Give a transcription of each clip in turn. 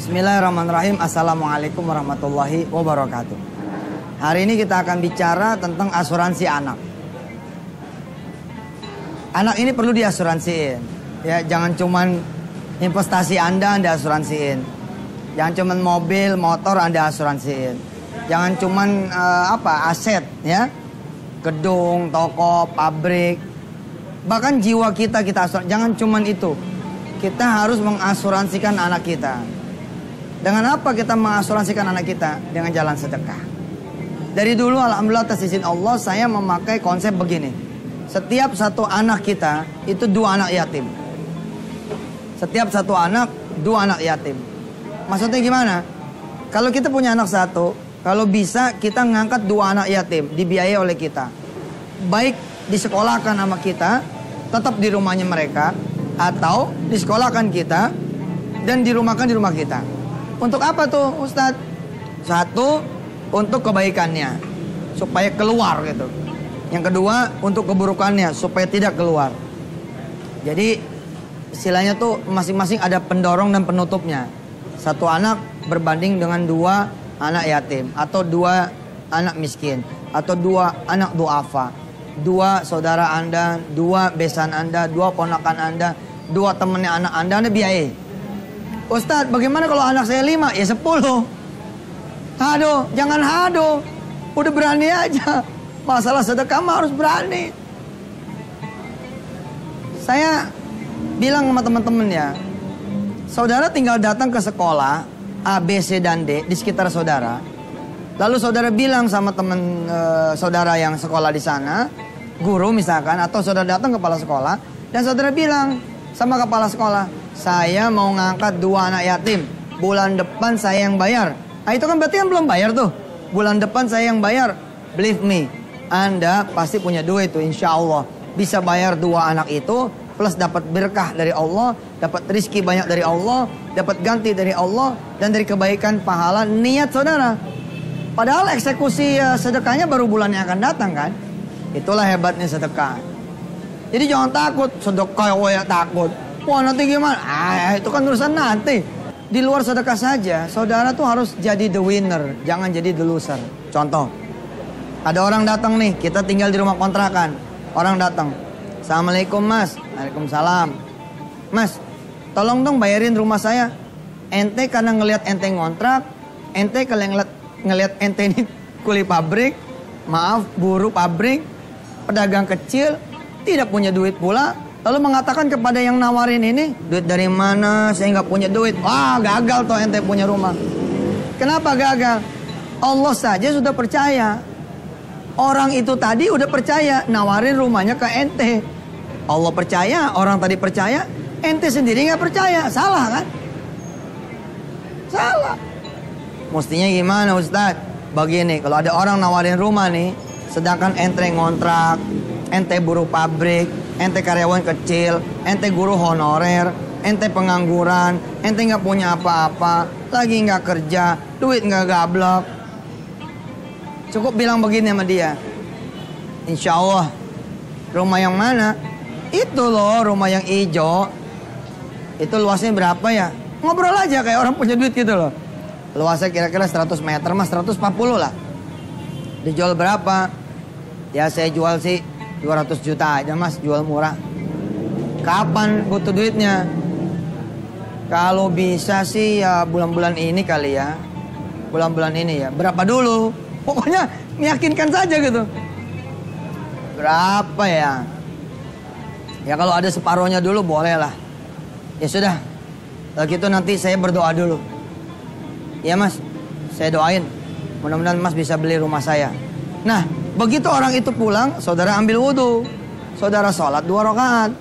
Bismillahirrahmanirrahim. Assalamualaikum warahmatullahi wabarakatuh. Hari ini kita akan bicara tentang asuransi anak. Anak ini perlu diasuransiin. Ya, jangan cuman investasi Anda asuransiin. Jangan cuman mobil, motor Anda asuransiin. Jangan cuman aset, ya. Gedung, toko, pabrik. Bahkan jiwa kita asuransikan. Jangan cuman itu. Kita harus mengasuransikan anak kita. Dengan apa kita mengasuransikan anak kita? Dengan jalan sedekah. Dari dulu alhamdulillah atas izin Allah saya memakai konsep begini. Setiap satu anak kita itu 2 anak yatim. Setiap satu anak 2 anak yatim. Maksudnya gimana? Kalau kita punya anak 1, kalau bisa kita ngangkat 2 anak yatim, dibiayai oleh kita. Baik disekolahkan sama kita, tetap di rumahnya mereka, atau disekolahkan kita dan dirumahkan di rumah kita. Untuk apa tuh Ustadz? 1, untuk kebaikannya, supaya keluar gitu. Yang kedua, untuk keburukannya, supaya tidak keluar. Jadi istilahnya tuh masing-masing ada pendorong dan penutupnya. 1 anak berbanding dengan 2 anak yatim, atau 2 anak miskin, atau 2 anak duafa, 2 saudara Anda, 2 besan Anda, 2 ponakan Anda, 2 temennya anak Anda biayai. Ustadz, bagaimana kalau anak saya 5? Ya 10. Aduh, jangan haduh. Udah berani aja. Masalah sedekah mah harus berani. Saya bilang sama teman-teman ya, saudara tinggal datang ke sekolah A, B, C, dan D di sekitar saudara. Lalu saudara bilang sama teman saudara yang sekolah di sana, guru misalkan, atau saudara datang ke kepala sekolah, dan saudara bilang sama kepala sekolah, saya mau ngangkat 2 anak yatim. Bulan depan saya yang bayar. Nah, itu kan berarti kan belum bayar tuh. Bulan depan saya yang bayar. Believe me, Anda pasti punya duit tuh insya Allah. Bisa bayar 2 anak itu, plus dapat berkah dari Allah, dapat rizki banyak dari Allah, dapat ganti dari Allah, dan dari kebaikan pahala niat saudara. Padahal eksekusi sedekahnya baru bulan yang akan datang kan. Itulah hebatnya sedekah. Jadi jangan takut, sedekah ya takut. Wah nanti gimana? Itu kan urusan nanti. Di luar sedekah saja, saudara tuh harus jadi the winner, jangan jadi the loser. Contoh, ada orang datang nih, kita tinggal di rumah kontrakan. Orang datang, Assalamualaikum mas. Waalaikumsalam. Mas, tolong dong bayarin rumah saya. Ente karena ngelihat ente ngontrak, ente kalau ngelihat ente ini kuli pabrik, maaf buruh pabrik, pedagang kecil, tidak punya duit pula. Lalu mengatakan kepada yang nawarin ini, duit dari mana? Saya nggak punya duit. Wah, gagal toh ente punya rumah. Kenapa gagal? Allah saja sudah percaya. Orang itu tadi udah percaya nawarin rumahnya ke ente. Allah percaya, orang tadi percaya, ente sendiri nggak percaya. Salah kan? Salah. Mestinya gimana Ustadz? Begini, kalau ada orang nawarin rumah nih, sedangkan ente ngontrak, ente buruh pabrik, ente karyawan kecil, ente guru honorer, ente pengangguran, ente nggak punya apa-apa, lagi nggak kerja, duit nggak gablok. Cukup bilang begini sama dia, insya Allah, rumah yang mana? Itu loh rumah yang hijau. Itu luasnya berapa ya? Ngobrol aja kayak orang punya duit gitu loh. Luasnya kira-kira 100 meter, mas 140 lah. Dijual berapa? Ya saya jual sih 200 juta aja mas, jual murah. Kapan butuh duitnya? Kalau bisa sih ya bulan-bulan ini kali ya. Bulan-bulan ini ya. Berapa dulu? Pokoknya meyakinkan saja gitu. Berapa ya? Ya kalau ada separuhnya dulu boleh lah. Ya sudah. Kalau gitu nanti saya berdoa dulu. Ya mas, saya doain. Mudah-mudahan mas bisa beli rumah saya. Nah, begitu orang itu pulang, saudara ambil wudhu. Saudara sholat 2 rakaat.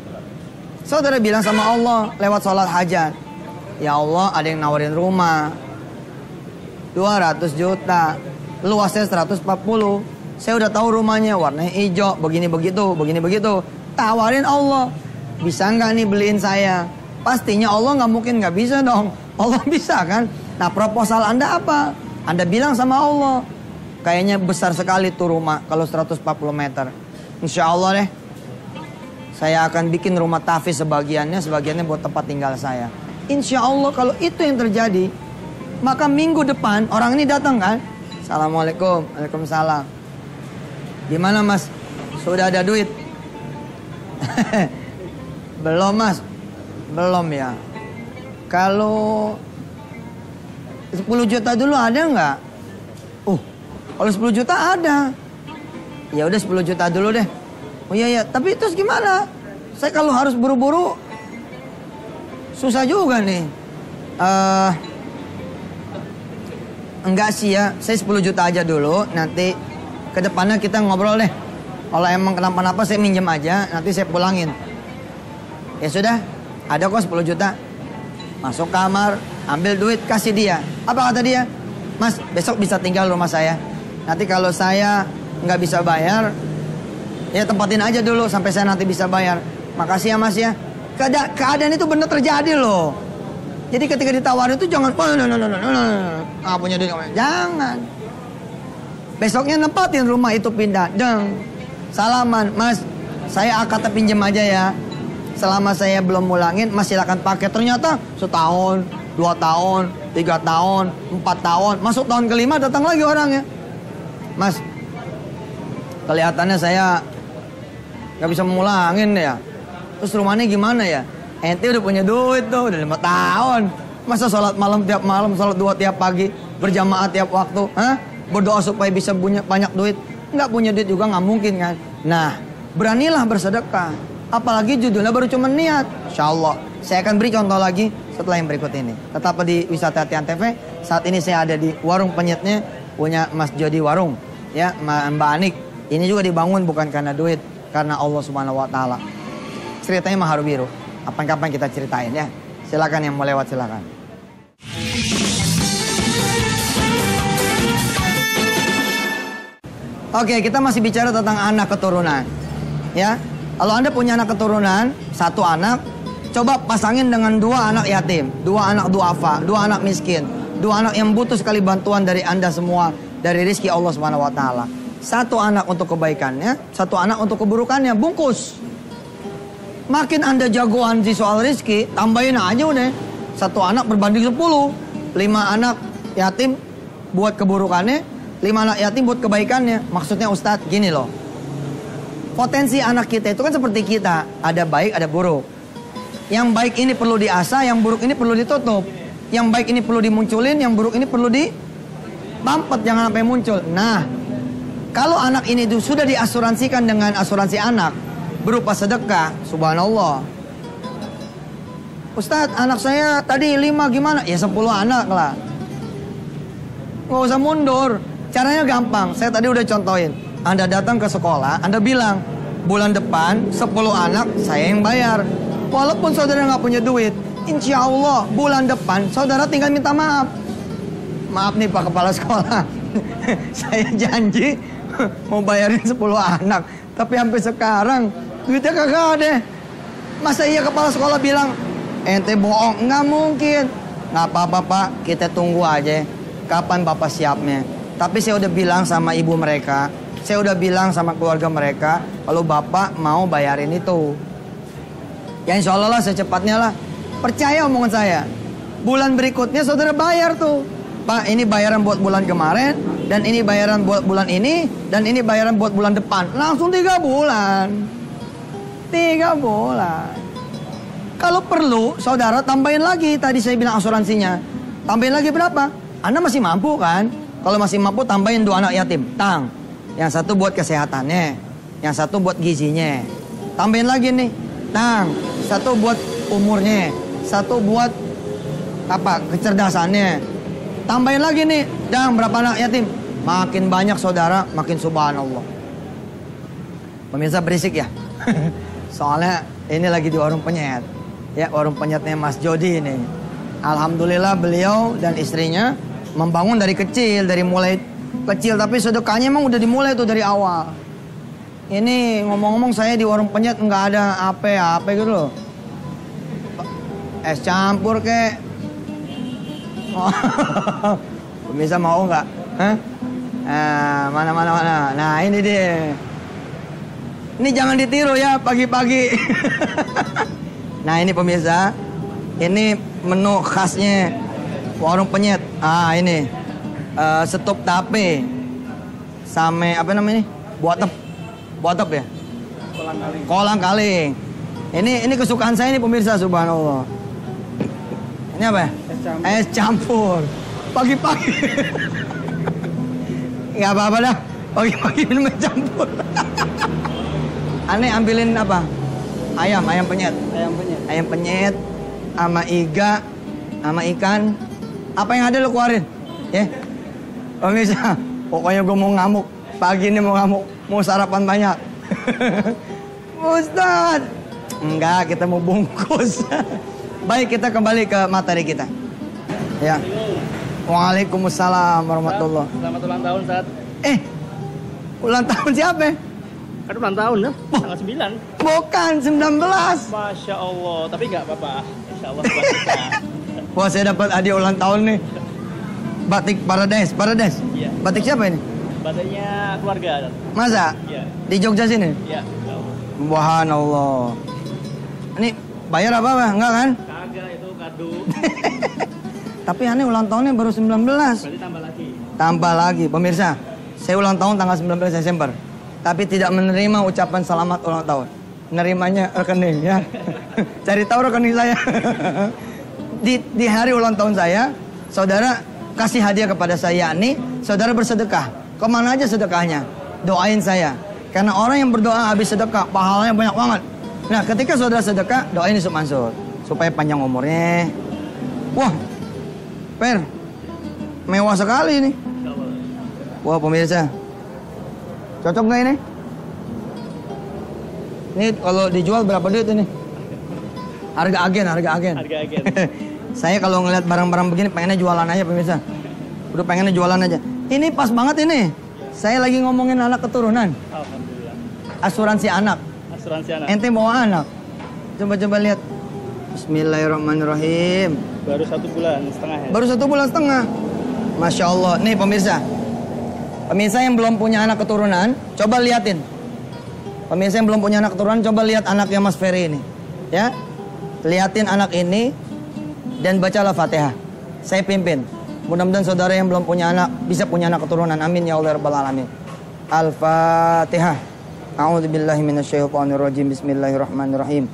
Saudara bilang sama Allah lewat sholat hajat. Ya Allah, ada yang nawarin rumah 200 juta. Luasnya 140. Saya udah tahu rumahnya, warnanya hijau, begini begitu, begini begitu. Tawarin Allah, bisa nggak nih beliin saya? Pastinya Allah nggak mungkin nggak bisa dong. Allah bisa kan? Nah proposal Anda apa? Anda bilang sama Allah, kayaknya besar sekali tuh rumah kalau 140 meter. Insya Allah deh, saya akan bikin rumah tahfiz sebagiannya buat tempat tinggal saya. Insya Allah kalau itu yang terjadi, Maka minggu depan orang ini datang kan. Assalamualaikum. Waalaikumsalam. Gimana mas? Sudah ada duit? Belum mas. Belum ya. Kalau 10 juta dulu ada nggak? Kalau 10 juta ada. Ya udah 10 juta dulu deh. Oh iya, tapi terus gimana? Saya kalau harus buru-buru susah juga nih. Enggak sih ya, saya 10 juta aja dulu. Nanti ke depannya kita ngobrol deh. Kalau emang kenapa-napa saya minjem aja, nanti saya pulangin. Ya sudah, ada kok 10 juta. Masuk kamar, ambil duit, kasih dia. Apa kata dia? Mas, besok bisa tinggal rumah saya. Nanti kalau saya nggak bisa bayar, ya tempatin aja dulu sampai saya nanti bisa bayar. Makasih ya mas ya. Keadaan itu benar terjadi loh. Jadi ketika ditawarin itu jangan, punya duit, jangan. Besoknya nempatin rumah itu pindah, salaman, mas, saya akad pinjam aja ya. Selama saya belum mulangin, mas silakan pakai. Ternyata setahun, 2 tahun, 3 tahun, 4 tahun, masuk tahun ke-5 datang lagi orangnya. Mas, kelihatannya saya nggak bisa mulangin ya. Terus rumahnya gimana ya? Ente udah punya duit tuh, udah 5 tahun. Masa sholat malam tiap malam, sholat 2 tiap pagi, berjamaah tiap waktu, berdoa supaya bisa punya banyak duit. Nggak punya duit juga nggak mungkin kan. Nah, beranilah bersedekah. Apalagi judulnya baru cuma niat. Insya Allah, saya akan beri contoh lagi setelah yang berikut ini. Tetap di Wisata Hati Antv. Saat ini saya ada di warung penyetnya, punya Mas Jody Warung. Ya, Mbak Anik. Ini juga dibangun bukan karena duit, karena Allah Subhanahu Wa Taala. Ceritanya mah haru biru. Kapan-kapan kita ceritain ya. Silakan yang mau lewat silakan. Oke, kita masih bicara tentang anak keturunan. Ya, kalau Anda punya anak keturunan, 1 anak, coba pasangin dengan 2 anak yatim, 2 anak duafa, 2 anak miskin, 2 anak yang butuh sekali bantuan dari Anda semua, dari rezeki Allah Subhanahu Wa Taala. 1 anak untuk kebaikannya, 1 anak untuk keburukannya, bungkus. Makin Anda jagoan di soal rezeki, tambahin aja udah. 1 anak berbanding 10. 5 anak yatim buat keburukannya, 5 anak yatim buat kebaikannya. Maksudnya Ustadz, gini loh. Potensi anak kita itu kan seperti kita. Ada baik, ada buruk. Yang baik ini perlu diasah, yang buruk ini perlu ditutup. Yang baik ini perlu dimunculin, yang buruk ini perlu dibampet, jangan sampai muncul. Nah, kalau anak ini sudah diasuransikan dengan asuransi anak, berupa sedekah, subhanallah. Ustadz, anak saya tadi 5 gimana? Ya 10 anak lah. Nggak usah mundur. Caranya gampang, saya tadi udah contohin. Anda datang ke sekolah, Anda bilang, bulan depan 10 anak saya yang bayar. Walaupun saudara nggak punya duit, insya Allah bulan depan saudara tinggal minta maaf. Maaf nih Pak Kepala Sekolah, saya janji mau bayarin 10 anak. Tapi sampai sekarang duitnya kagak ada. Masa iya kepala sekolah bilang, ente bohong? Nggak mungkin. Nggak apa-apa Pak, kita tunggu aja. Kapan Bapak siapnya? Tapi saya udah bilang sama ibu mereka, saya udah bilang sama keluarga mereka, kalau Bapak mau bayarin itu. Ya insya Allah lah secepatnya lah. Percaya omongan saya. Bulan berikutnya saudara bayar tuh. Pak, ini bayaran buat bulan kemarin, dan ini bayaran buat bulan ini, dan ini bayaran buat bulan depan. Langsung 3 bulan. 3 bulan. Kalau perlu, saudara tambahin lagi. Tadi saya bilang asuransinya. Tambahin lagi berapa? Anda masih mampu kan? Kalau masih mampu tambahin 2 anak yatim. Tang. Yang 1 buat kesehatannya. Yang 1 buat gizinya. Tambahin lagi nih. Tang. 1 buat umurnya. 1 buat apa? Kecerdasannya. Tambahin lagi nih. Dang, berapa anak yatim? Makin banyak saudara, makin subhanallah. Pemirsa berisik ya? Soalnya ini lagi di warung penyet. Ya, warung penyetnya Mas Jody ini. Alhamdulillah beliau dan istrinya membangun dari kecil, dari mulai kecil. Tapi sedekahnya emang udah dimulai tuh dari awal. Ini ngomong-ngomong saya di warung penyet nggak ada apa gitu loh. Es campur kek. Oh. Pemirsa mau nggak? Hah? Mana. Nah ini deh. Ini jangan ditiru ya pagi-pagi. Nah ini pemirsa, ini menu khasnya Warung penyet. Ah ini. Stop tape. Sama apa namanya ini? Buatep ya? Kolang kaling. Ini kesukaan saya nih pemirsa, subhanallah. Ini apa ya? Es campur. Pagi-pagi. Gak apa-apa dah. Pagi-pagi minum es campur. Aneh ambilin apa? Ayam penyet. Ayam penyet sama iga sama ikan. Apa yang ada lo keluarin? Ya. Pemirsa, pokoknya gue mau ngamuk. Pagi ini mau ngamuk, mau sarapan banyak. Ustaz. Enggak, kita mau bungkus. Baik, kita kembali ke materi kita. Ya. Waalaikumsalam warahmatullahi. Selamat ulang tahun, Ustaz. Ulang tahun siapa? Kan ulang tahun ya? Tanggal 9. Bukan, 19. Masya Allah, tapi nggak apa-apa. Insya Allah bisa. Wah, saya dapat hadiah ulang tahun nih. Batik Paradise. Iya. Batik siapa ini? Batiknya keluarga. Masa? Iya. Di Jogja sini? Iya. Subhanallah. Ini bayar apa? Enggak kan? Kagak, itu kado. Tapi aneh ulang tahunnya baru 19. Berarti tambah lagi. Tambah lagi, pemirsa. Saya ulang tahun tanggal 19 Desember. Tapi tidak menerima ucapan selamat ulang tahun. Menerimanya rekening ya. Cari tahu rekening saya. Di hari ulang tahun saya, saudara kasih hadiah kepada saya, yakni saudara bersedekah. Kemana aja sedekahnya? Doain saya. Karena orang yang berdoa habis sedekah, pahalanya banyak banget. Nah, ketika saudara sedekah, doain Yusuf Mansur. Supaya panjang umurnya. Wah, Per, mewah sekali ini. Wah, pemirsa. Cocok nggak ini? Ini kalau dijual berapa duit ini? Harga agen. Harga agen. Saya kalau ngeliat barang-barang begini pengennya jualan aja, pemirsa. Udah pengennya jualan aja. Ini pas banget ini. Saya lagi ngomongin anak keturunan. Alhamdulillah. Asuransi anak. Ente bawa anak. Coba lihat. Bismillahirrahmanirrahim. Baru 1 bulan setengah ya? Baru 1 bulan setengah. Masya Allah. Nih pemirsa. Pemirsa yang belum punya anak keturunan, coba liatin. Pemirsa yang belum punya anak keturunan, coba lihat anaknya Mas Ferry ini. Ya. Liatin anak ini dan bacalah Fatihah. Saya pimpin. Mudah-mudahan saudara yang belum punya anak bisa punya anak keturunan. Amin ya Allah rabbal alamin. Al-Fatihah. A'udzubillahi minasyaitonirrajim. Bismillahirrahmanirrahim.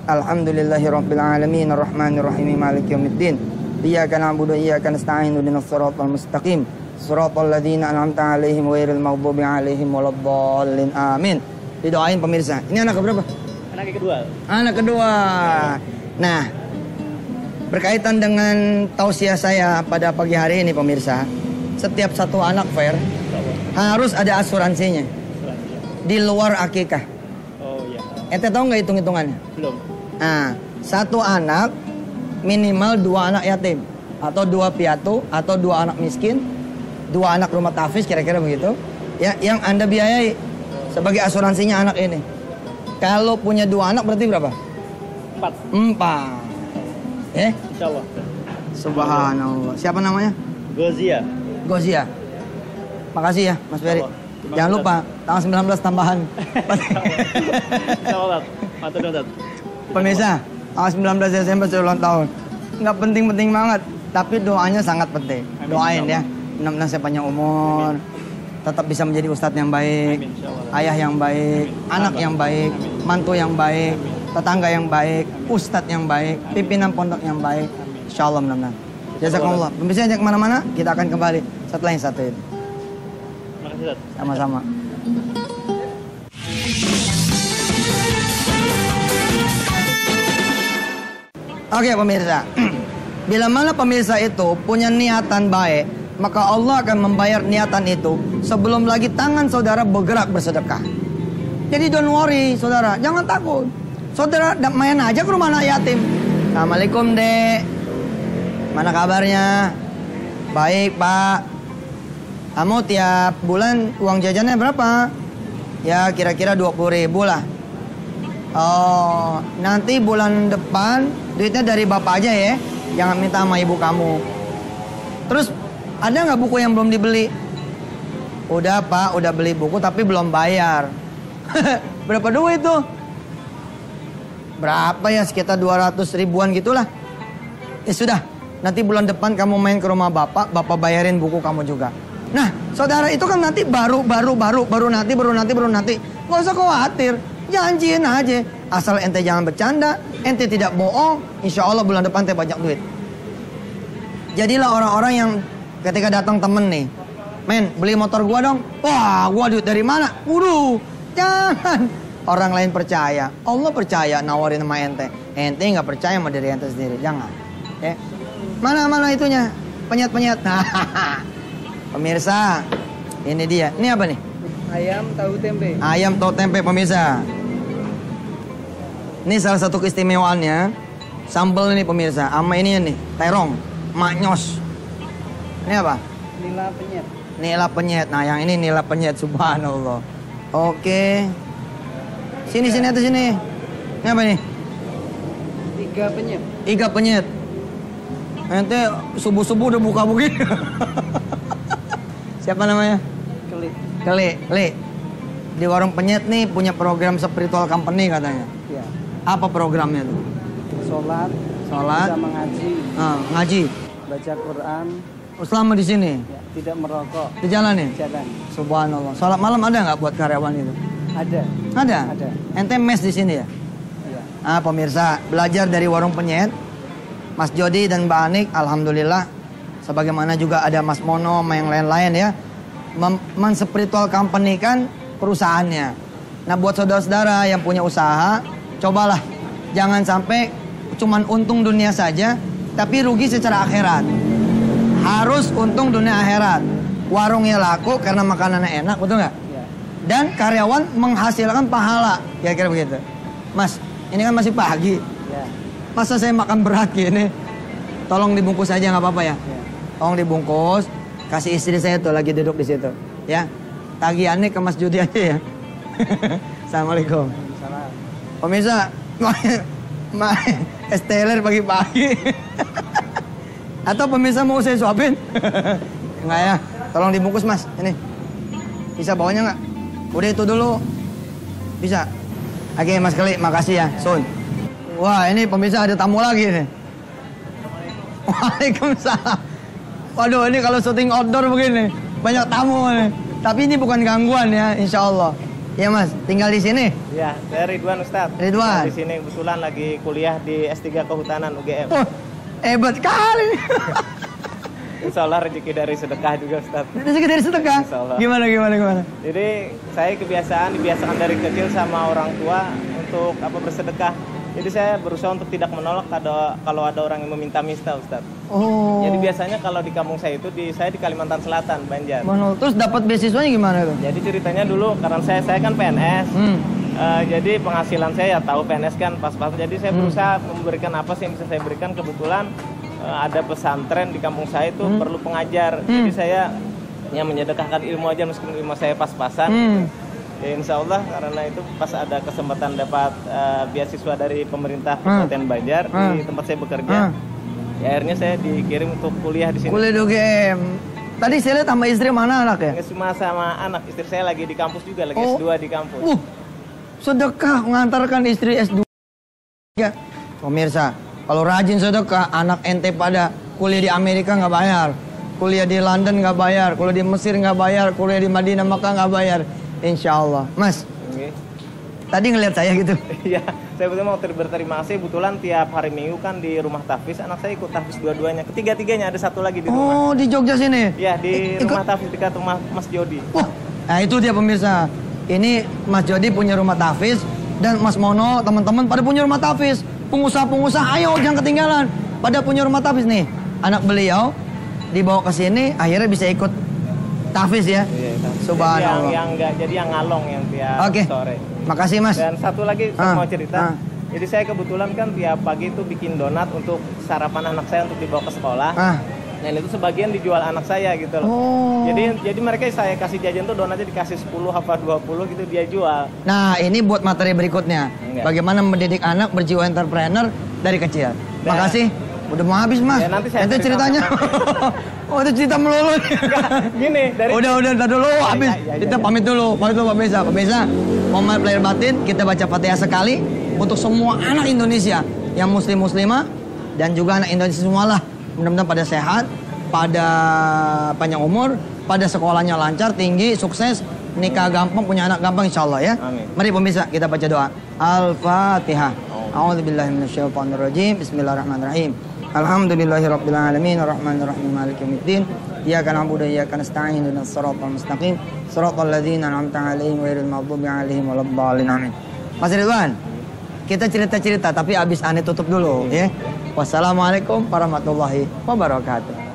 Alhamdulillahirabbil alamin arrahmanirrahim maliki yaumiddin. Iyyaka na'budu wa iyyaka nasta'in ihdinas siratal mustaqim. Siratal ladzina an'amta 'alaihim ghairil maghdubi 'alaihim waladdallin. Amin. Didoain pemirsa. Ini anak keberapa? Anak kedua. Anak kedua. Nah, berkaitan dengan tausiah saya pada pagi hari ini pemirsa, setiap satu anak fair harus ada asuransinya. Di luar akikah. Oh iya. Ente tahu nggak hitung-hitungannya? Belum. Nah, satu anak minimal 2 anak yatim atau 2 piatu atau 2 anak miskin, 2 anak rumah tahfiz kira-kira begitu. Ya, yang Anda biayai sebagai asuransinya anak ini. Kalau punya 2 anak berarti berapa? 4. Insyaallah. Subhanallah. Siapa namanya? Gozia. Makasih ya, Mas Ferry. Jangan lupa tanggal 19 tambahan. Insyaallah. Matur nuwun. Pemirsa, tanggal 19 Desember saya ulang tahun. Nggak penting-penting banget, tapi doanya sangat penting. Amin, doain ya. Mudah-mudahan saya panjang umur. Tetap bisa menjadi ustadz yang baik, ayah yang baik, anak yang baik, mantu yang baik, tetangga yang baik, ustadz yang baik, pimpinan pondok yang baik. Insyaallah mudah-mudahan. Jazakumullah. Pemirsa jangan kemana-mana, kita akan kembali setelah yang satu ini. Makasih, Ustaz. Sama-sama. Oke pemirsa, bila mana pemirsa itu punya niatan baik, maka Allah akan membayar niatan itu sebelum lagi tangan saudara bergerak bersedekah. Jadi don't worry saudara, jangan takut. Saudara main aja ke rumah anak yatim. Assalamualaikum dek, mana kabarnya? Baik pak. Kamu tiap bulan uang jajannya berapa? Ya kira-kira 20.000 lah. Oh, nanti bulan depan duitnya dari bapak aja ya. Jangan minta sama ibu kamu. Terus ada nggak buku yang belum dibeli? Udah pak, udah beli buku tapi belum bayar. Berapa duit tuh? Berapa ya, sekitar 200 ribuan gitulah. Ya sudah, Nanti bulan depan kamu main ke rumah bapak bayarin buku kamu juga. Nah, saudara itu kan nanti baru nanti. Gak usah khawatir, janjiin aja. Asal ente jangan bercanda, ente tidak bohong, insya Allah bulan depan ente banyak duit. Jadilah orang-orang yang ketika datang temen nih, men beli motor gua dong. Wah, gua duit dari mana? Waduh, jangan. Orang lain percaya, Allah percaya nawarin sama ente. Ente nggak percaya sama diri ente sendiri, jangan. Ya. Mana itunya, penyet. Pemirsa, ini dia. Ini apa nih? Ayam tahu tempe. Ayam tahu tempe pemirsa. Ini salah satu keistimewaannya. Sambal ini pemirsa. Sama ini nih, terong, maknyos. Ini apa? Nila penyet. Nila penyet. Nah yang ini nila penyet, subhanallah. Oke. Sini atas sini. Ini apa nih? Iga penyet. Iga penyet. Ente subuh-subuh udah buka begini. Siapa namanya? Keli. Di warung penyet nih punya program spiritual company katanya. Ya. Apa programnya tuh? Sholat. Bisa mengaji. Ngaji. Baca Quran. Selama di sini? Ya, tidak merokok. Di jalan nih? Jalan. Subhanallah. Sholat malam ada nggak buat karyawan itu? Ada. Ada. Ente mes di sini ya? Iya. Pemirsa, belajar dari warung penyet. Mas Jody dan Mbak Anik, alhamdulillah. Sebagaimana juga ada Mas Mono sama yang lain-lain ya. Men-spiritual company kan perusahaannya. Nah buat saudara-saudara yang punya usaha, cobalah. Jangan sampai cuman untung dunia saja, tapi rugi secara akhirat. Harus untung dunia akhirat. Warungnya laku karena makanannya enak, betul nggak? Ya. Dan karyawan menghasilkan pahala, kira-kira begitu. Mas, ini kan masih pagi. Ya. Masa saya makan berat gini? Tolong dibungkus aja nggak apa-apa ya. Tolong dibungkus. Kasih istri saya tuh lagi duduk di situ. Ya. Tagihannya ke Mas Judi aja ya. Assalamualaikum. Salam. Pemirsa, es teler pagi-pagi. Atau pemirsa mau saya suapin? Enggak ya. Tolong dibungkus Mas. Ini. Bisa bawanya nggak? Udah itu dulu. Bisa. Oke Mas Keli, makasih ya. Sun. Wah ini pemirsa ada tamu lagi nih. Waalaikumsalam. Waduh ini kalau syuting outdoor begini banyak tamu nih. Tapi ini bukan gangguan ya, insya Allah. Ya Mas, tinggal di sini? Ya, saya Ridwan Ustadz. Ridwan. Di sini kebetulan lagi kuliah di S3 Kehutanan UGM. Oh, hebat kali. Insya Allah rezeki dari sedekah juga Ustadz. Rezeki dari sedekah? Insya Allah. Gimana? Jadi saya dibiasakan dari kecil sama orang tua untuk bersedekah. Jadi saya berusaha untuk tidak menolak kalau ada orang yang meminta-minta Ustadz. Oh. Jadi biasanya kalau di kampung saya itu saya di Kalimantan Selatan, Banjar. Terus dapat beasiswanya gimana tuh? Jadi ceritanya dulu karena saya kan PNS. Jadi penghasilan saya ya tahu PNS kan pas-pas. Jadi saya berusaha memberikan apa sih yang bisa saya berikan. Kebetulan ada pesantren di kampung saya itu perlu pengajar. Jadi saya menyedekahkan ilmu aja meskipun ilmu saya pas-pasan. Gitu. Ya, insya Allah karena itu pas ada kesempatan dapat beasiswa dari pemerintah Kabupaten Banjar di tempat saya bekerja. Ya, akhirnya saya dikirim untuk kuliah di sini. Kuliah di UGM. Tadi saya lihat sama istri mana anak ya? Cuma sama anak. Istri saya lagi di kampus juga, lagi S2 di kampus. Sedekah mengantarkan istri S2. Ya, pemirsa, kalau rajin sedekah, anak ente pada kuliah di Amerika nggak bayar, kuliah di London nggak bayar, kuliah di Mesir nggak bayar, kuliah di Madinah Makkah nggak bayar. Insya Allah, Mas. Okay. Tadi ngeliat saya gitu. Iya, saya betul mau berterima kasih. Kebetulan tiap hari Minggu kan di rumah tahfiz, anak saya ikut tahfiz dua-duanya. Ketiga-tiganya ada satu lagi di rumah. Oh, di Jogja sini? Iya, di rumah tahfiz dekat rumah Mas Jody. Nah itu dia pemirsa. Ini Mas Jody punya rumah tahfiz dan Mas Mono teman-teman pada punya rumah tahfiz. Pengusaha-pengusaha, ayo jangan ketinggalan. Pada punya rumah tahfiz nih. Anak beliau dibawa ke sini, akhirnya bisa ikut tahfiz ya. Iya, Subhanallah. Jadi yang ngalong yang tiap sore. Makasih Mas. Dan satu lagi saya mau cerita. Jadi saya kebetulan kan tiap pagi itu bikin donat untuk sarapan anak saya untuk dibawa ke sekolah. Dan itu sebagian dijual anak saya gitu loh. Jadi mereka saya kasih jajan tuh donatnya dikasih 10 apa 20 gitu dia jual. Nah, ini buat materi berikutnya. Bagaimana mendidik anak berjiwa entrepreneur dari kecil. Makasih. Udah mau habis Mas. Ya, nanti saya ceritanya. Oh itu cerita melulu. Gini dari. Udah dulu habis. Kita pamit dulu pemirsa. Mohon lahir batin kita baca Fatihah sekali untuk semua anak Indonesia yang muslim muslimah dan juga anak Indonesia semualah Mudah-mudahan pada sehat, pada panjang umur, pada sekolahnya lancar, tinggi, sukses, nikah gampang, punya anak gampang insya Allah ya. Amin. Mari pemirsa kita baca doa. Al-Fatihah. A'udzubillahi minasyaitonirrajim. Bismillahirrahmanirrahim. Alhamdulillahirabbil alamin arrahmanirrahim maliki yaumiddin. Iyyaka na'budu wa iyyaka nasta'in ihdinas siratal mustaqim. Siratal ladzina an'amta 'alaihim ghairil maghdubi alaihim waladdallin. Amin. Mas Ridwan, kita cerita-cerita tapi abis Ane tutup dulu ya. Wassalamualaikum warahmatullahi wabarakatuh.